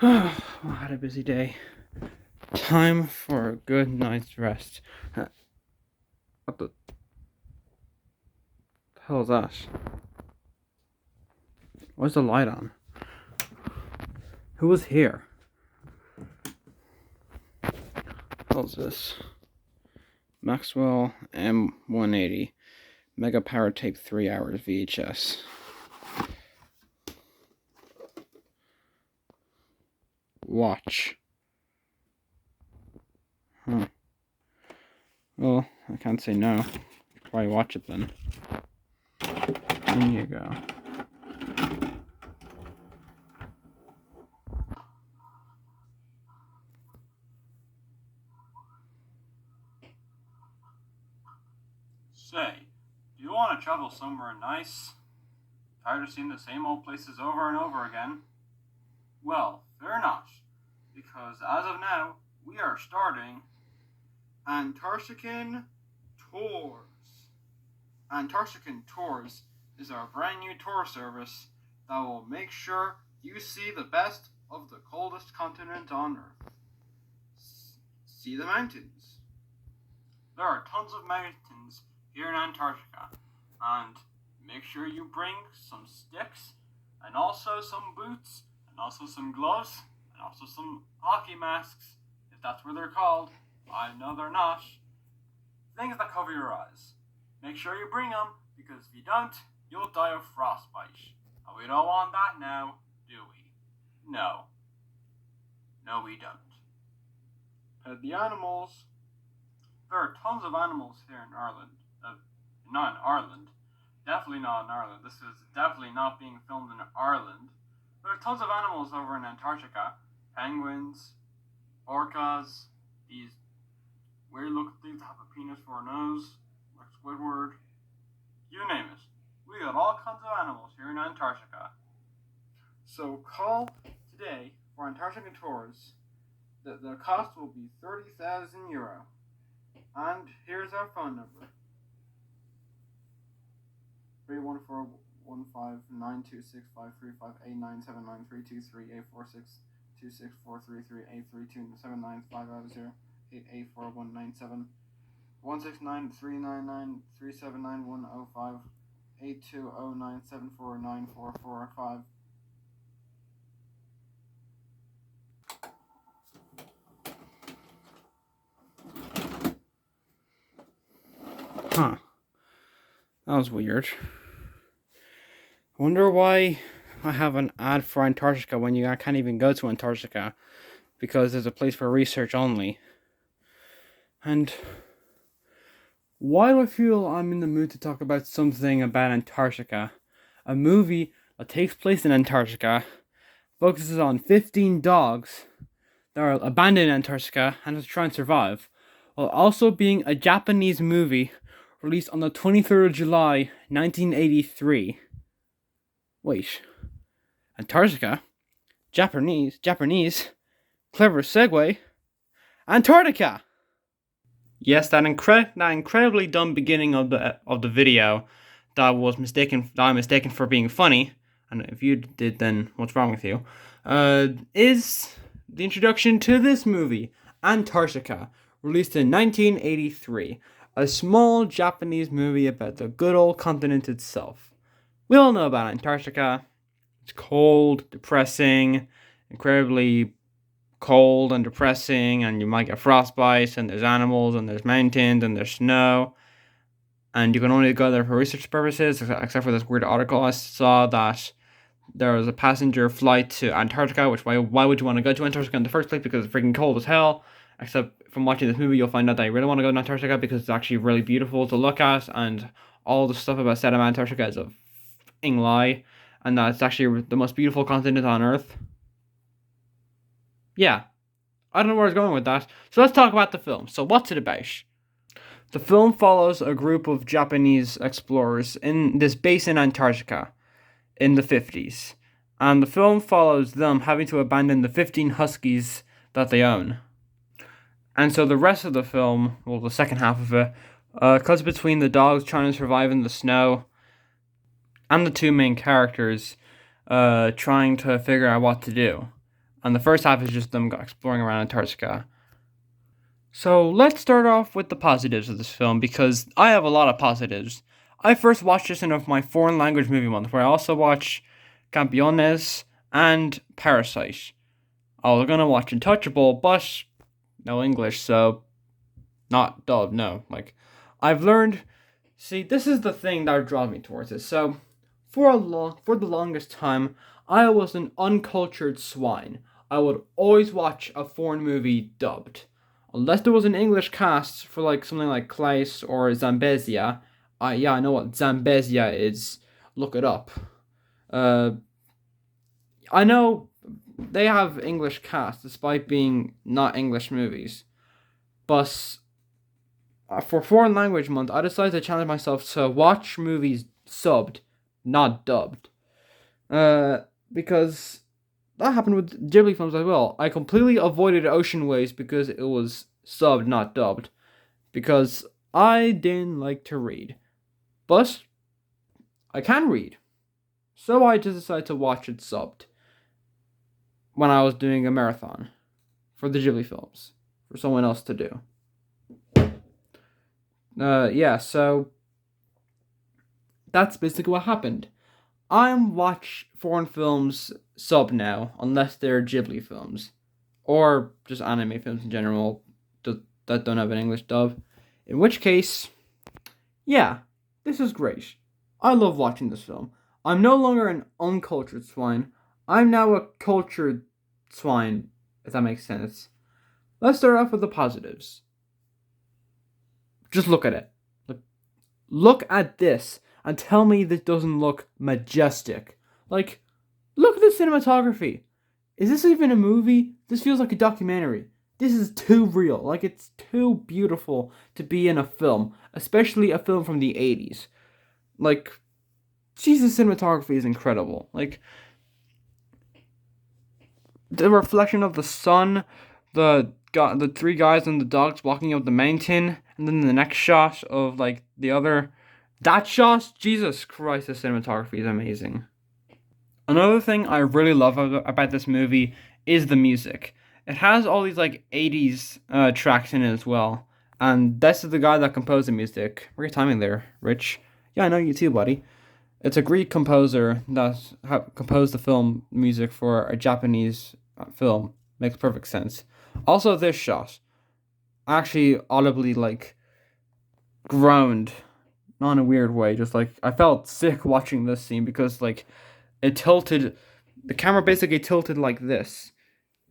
I had a busy day. Time for a good night's rest. What the hell is that? Why's the light on? Who was here? What's this? Maxwell M180 Mega Power Tape 3 hours VHS. Watch. Well, I can't say no. Probably watch it then. In you go. Say, do you want to travel somewhere nice? Tired of seeing the same old places over and over again? Well, fear not, because as of now, we are starting Antarctican Tours. Antarctican Tours is our brand new tour service that will make sure you see the best of the coldest continent on Earth. See the mountains. There are tons of mountains here in Antarctica, and make sure you bring some sticks and also some boots and also some gloves and also some hockey masks, if that's what they're called. I know they're not. Things that cover your eyes. Make sure you bring them, because if you don't, you'll die of frostbite. And we don't want that now, do we? No. No, we don't. The animals. There are tons of animals here in Ireland. Not in Ireland. Definitely not in Ireland. This is definitely not being filmed in Ireland. There are tons of animals over in Antarctica. Penguins, orcas, these weird looking things that have a penis for a nose, like Squidward. You name it. We got all kinds of animals here in Antarctica. So call today for Antarctica Tours. The cost will be €30,000. And here's our phone number. 314-155-8979-323-846-263-83197-169-399-379-105-820-974-945. Huh. That was weird. I wonder why I have an ad for Antarctica when you can't even go to Antarctica, because there's a place for research only. And why do I feel I'm in the mood to talk about something about Antarctica? A movie that takes place in Antarctica, focuses on 15 dogs that are abandoned in Antarctica and have to try and survive, while also being a Japanese movie released on the 23rd of July, 1983. Wait. Antarctica? Japanese? Clever segue. Antarctica! Yes, that incredibly dumb beginning of the video that I'm mistaken for being funny, and if you did, then what's wrong with you? Is the introduction to this movie, Antarctica, released in 1983. A small Japanese movie about the good old continent itself. We all know about Antarctica. It's cold, depressing, incredibly cold and depressing, and you might get frostbite, and there's animals, and there's mountains, and there's snow. And you can only go there for research purposes, except for this weird article I saw that there was a passenger flight to Antarctica, which why would you want to go to Antarctica in the first place? Because it's freaking cold as hell. Except from watching this movie, you'll find out that you really want to go to Antarctica because it's actually really beautiful to look at, and all the stuff about said about Antarctica is a f***ing lie, and that it's actually the most beautiful continent on Earth. Yeah, I don't know where I was going with that. So let's talk about the film. So what's it about? The film follows a group of Japanese explorers in this base in Antarctica in the 50s. And the film follows them having to abandon the 15 huskies that they own. And so the rest of the film, well, the second half of it, cuts between the dogs trying to survive in the snow and the two main characters trying to figure out what to do. and the first half is just them exploring around Antarctica. So let's start off with the positives of this film, because I have a lot of positives. I first watched this in my foreign language movie month, where I also watched Campeones and Parasite. I was gonna watch Untouchable, but no English, so not dubbed, no. Like, I've learned. See, this is the thing that draws me towards it. So, for the longest time, I was an uncultured swine. I would always watch a foreign movie dubbed, unless there was an English cast for like something like Klaus or Zambezia. I know what Zambezia is. Look it up. I know they have English cast despite being not English movies, but for foreign language month, I decided to challenge myself to watch movies subbed, not dubbed. Because that happened with Ghibli films as well. I completely avoided Ocean Waves because it was subbed, not dubbed. Because I didn't like to read. But I can read. So I just decided to watch it subbed when I was doing a marathon for the Ghibli films. For someone else to do. So that's basically what happened. I watch foreign films sub now, unless they're Ghibli films, or just anime films in general that don't have an English dub. In which case, yeah, this is great. I love watching this film. I'm no longer an uncultured swine. I'm now a cultured swine, if that makes sense. Let's start off with the positives. Just look at it. Look at this and tell me this doesn't look majestic. Like, look at the cinematography. Is this even a movie? This feels like a documentary. This is too real. Like, it's too beautiful to be in a film, especially a film from the 80s. Like, Jesus, cinematography is incredible. Like, the reflection of the sun, the three guys and the dogs walking up the mountain, and then the next shot of like that shot, Jesus Christ, the cinematography is amazing. Another thing I really love about this movie is the music. It has all these like 80s tracks in it as well, and this is the guy that composed the music. Great timing there, Rich. Yeah, I know you too, buddy. It's a Greek composer that composed the film music for a Japanese film. Makes perfect sense. Also, this shot, I actually audibly like groaned, not in a weird way. Just like I felt sick watching this scene because like it tilted. The camera basically tilted like this.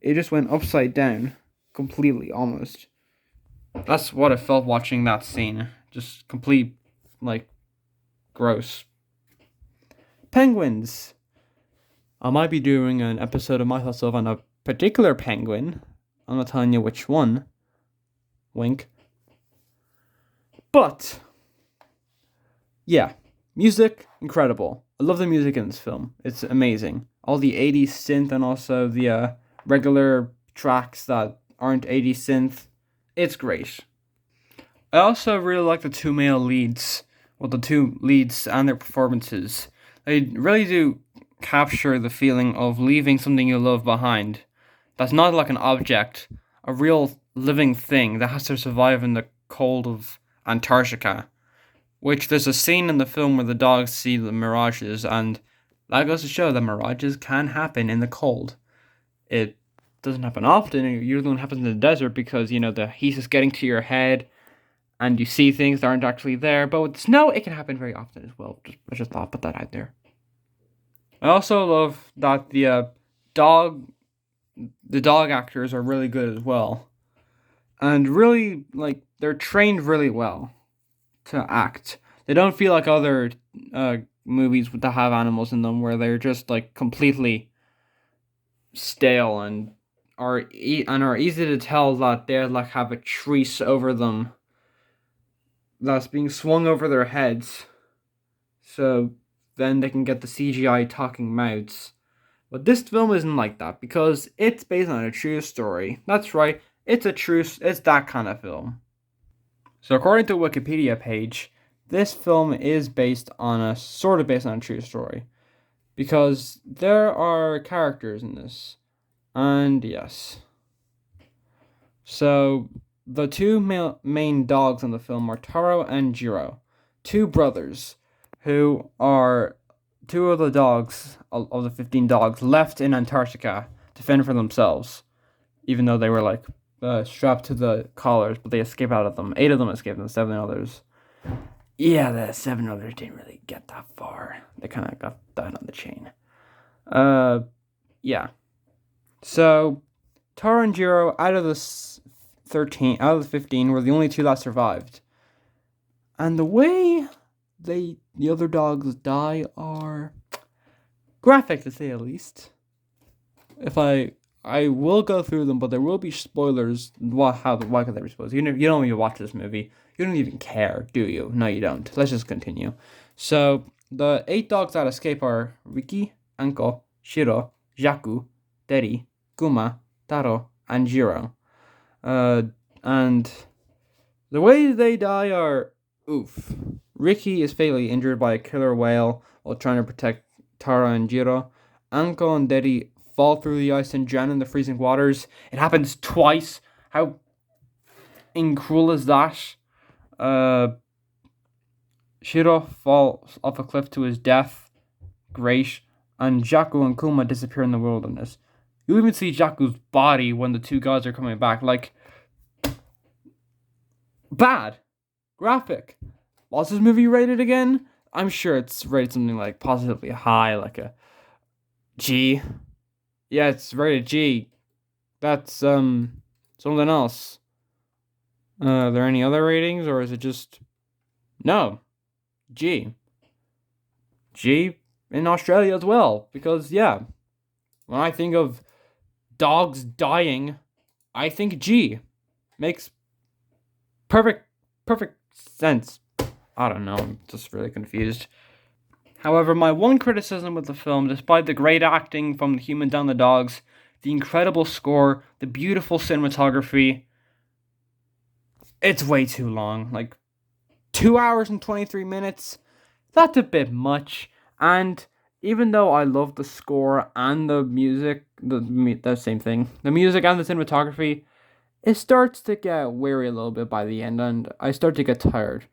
It just went upside down, completely almost. That's what I felt watching that scene. Just complete, like, gross. Penguins. I might be doing an episode of myself on a particular penguin. I'm not telling you which one. Wink. But, yeah. Music, incredible. I love the music in this film. It's amazing. All the 80s synth and also the regular tracks that aren't 80s synth. It's great. I also really like the two male leads. Well, the two leads and their performances. They really do capture the feeling of leaving something you love behind. That's not like an object, a real living thing that has to survive in the cold of Antarctica. Which there's a scene in the film where the dogs see the mirages, and that goes to show that mirages can happen in the cold. It doesn't happen often. It usually happens in the desert because, you know, the heat is getting to your head and you see things that aren't actually there. But with snow, it can happen very often as well. I just thought I'd put that out there. I also love that the dog actors are really good as well. And really, like, they're trained really well to act. They don't feel like other movies that have animals in them where they're just, like, completely stale and are easy to tell that they like have a trees over them that's being swung over their heads, so then they can get the CGI talking mouths. But this film isn't like that because it's based on a true story. That's right, it's that kind of film. So according to the Wikipedia page, this film is based on a true story because there are characters in this. And yes. So, the two main dogs in the film are Taro and Jiro, two brothers who are two of the dogs of the 15 dogs left in Antarctica to fend for themselves, even though they were like strapped to the collars, but they escape out of them. 8 of them escaped, and 7 others. Yeah, the 7 others didn't really get that far. They kind of got that on the chain. Yeah. So, Taro and Jiro, out of the 15, were the only 2 that survived. And the way the other dogs die are graphic, to say the least. If I will go through them, but there will be spoilers. Why could there be spoilers? You don't even watch this movie. You don't even care, do you? No, you don't. Let's just continue. So, the 8 dogs that escape are Riki, Anko, Shiro, Jaku, Deri, Kuma, Taro, and Jiro. And the way they die are oof. Riki is fatally injured by a killer whale while trying to protect Taro and Jiro. Anko and Deri fall through the ice and drown in the freezing waters. It happens twice. How cruel is that? Shiro falls off a cliff to his death. Great. And Jaku and Kuma disappear in the wilderness. You even see Jaku's body when the 2 guys are coming back. Like, bad. Graphic. What's this movie rated again? I'm sure it's rated something like positively high, like a G. Yeah, it's rated G. That's something else. Are there any other ratings, or is it just no? G. G in Australia as well, because yeah, when I think of dogs dying, I think G. Makes perfect sense. I don't know, I'm just really confused. However, my one criticism with the film, despite the great acting from the humans and the dogs, the incredible score, the beautiful cinematography, it's way too long. Like, 2 hours and 23 minutes, that's a bit much. And even though I love the score and the music, the same thing, the music and the cinematography, it starts to get weary a little bit by the end, and I start to get tired.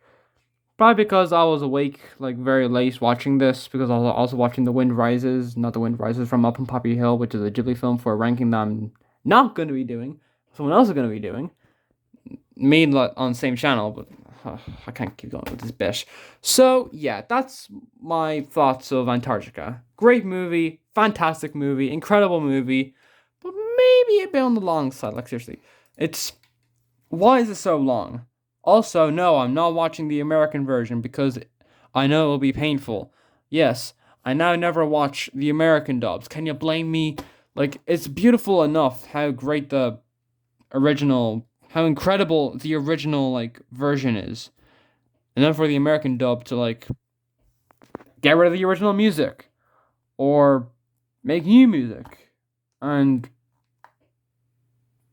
Probably because I was awake like very late watching this, because I was also watching The Wind Rises, not The Wind Rises, from Up on Poppy Hill, which is a Ghibli film for a ranking that I'm not going to be doing. Someone else is going to be doing. Me on the same channel, but I can't keep going with this bit. So yeah, that's my thoughts of Antarctica. Great movie, fantastic movie, incredible movie, but maybe a bit on the long side. Like seriously, why is it so long? Also, no, I'm not watching the American version because I know it will be painful. Yes, I now never watch the American dubs. Can you blame me? Like, it's beautiful enough how great how incredible the original, like, version is. And then for the American dub to, like, get rid of the original music. Or make new music. And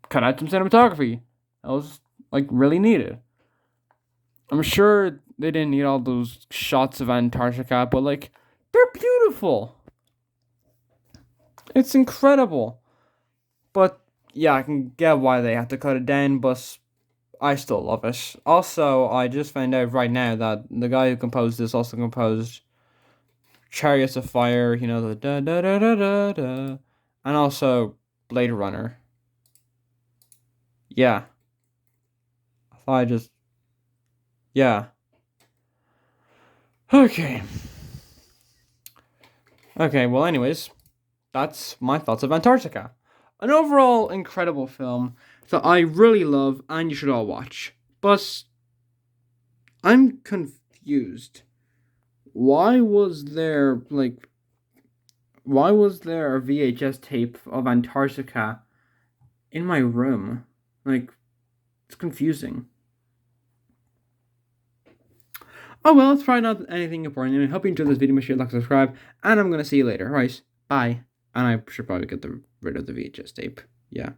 cut out some cinematography. That was, like, really needed. I'm sure they didn't need all those shots of Antarctica, but, like, they're beautiful. It's incredible. But, yeah, I can get why they had to cut it down, but I still love it. Also, I just found out right now that the guy who composed this also composed Chariots of Fire, you know, the da-da-da-da-da-da, and also Blade Runner. Yeah. I thought yeah. Okay, well, anyways, that's my thoughts of Antarctica. An overall incredible film that I really love and you should all watch. But I'm confused. Why was there a VHS tape of Antarctica in my room? Like, it's confusing. Oh well, it's probably not anything important. I hope you enjoyed this video. Make sure you like and subscribe. And I'm going to see you later. Right, bye. And I should probably get rid of the VHS tape. Yeah.